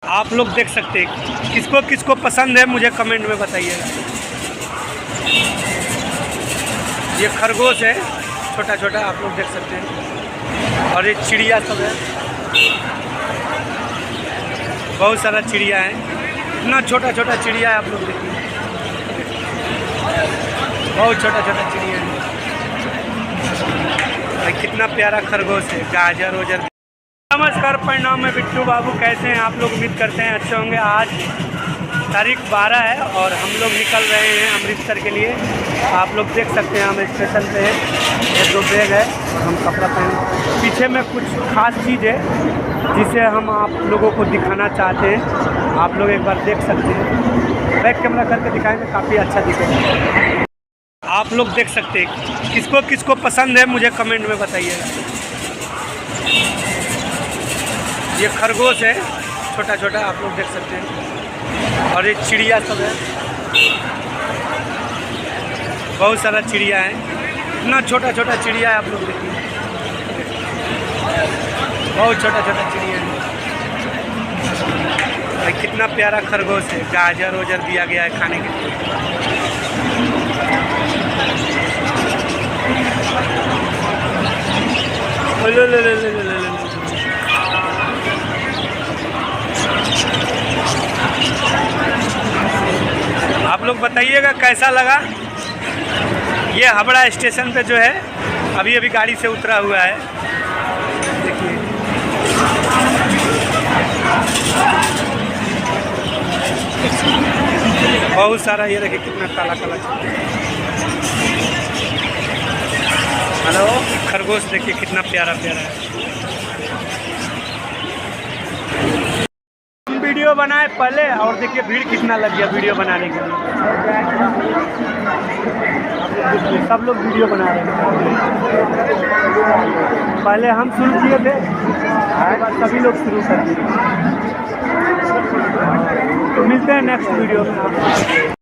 आप लोग देख सकते हैं, किसको किसको पसंद है मुझे कमेंट में बताइएगा। ये खरगोश है, छोटा छोटा, आप लोग देख सकते हैं। और ये चिड़िया सब है, बहुत सारा चिड़िया है, इतना छोटा छोटा चिड़िया है, आप लोग देखिए, बहुत छोटा छोटा चिड़िया है। कितना प्यारा खरगोश है, गाजर वजर। नमस्कार, प्रणाम, मैं बिट्टू बाबू। कैसे हैं आप लोग? उम्मीद करते हैं अच्छे होंगे। आज तारीख 12 है और हम लोग निकल रहे हैं अमृतसर के लिए। आप लोग देख सकते हैं हम स्टेशन पे हैं। ये दो बैग है, हम कपड़ा पहन, पीछे में कुछ खास चीज़ है जिसे हम आप लोगों को दिखाना चाहते हैं। आप लोग एक बार देख सकते हैं, बैक कैमरा करके दिखाएंगे, काफ़ी अच्छा दिखेगा। आप लोग देख सकते हैं, किसको किसको पसंद है मुझे कमेंट में बताइएगा। ये खरगोश है, छोटा छोटा, आप लोग देख सकते हैं। और ये चिड़िया सब है, बहुत सारा चिड़िया है, इतना छोटा छोटा चिड़िया है, आप लोग देखिए, बहुत छोटा छोटा चिड़िया है। कितना प्यारा खरगोश है, गाजर वजर दिया गया है खाने के लिए। आप लोग बताइएगा कैसा लगा। ये हावड़ा स्टेशन पे जो है अभी अभी गाड़ी से उतरा हुआ है, देखिए। बहुत सारा, ये देखिए कितना काला काला। हेलो, खरगोश देखिए कितना प्यारा प्यारा है। हम वीडियो बनाए पहले और देखिए भीड़ कितना लग गया वीडियो बनाने के लिए। सब लोग वीडियो बना रहे हैं। पहले हम शुरू किए थे, सभी लोग शुरू कर दिए। तो मिलते हैं नेक्स्ट वीडियो में।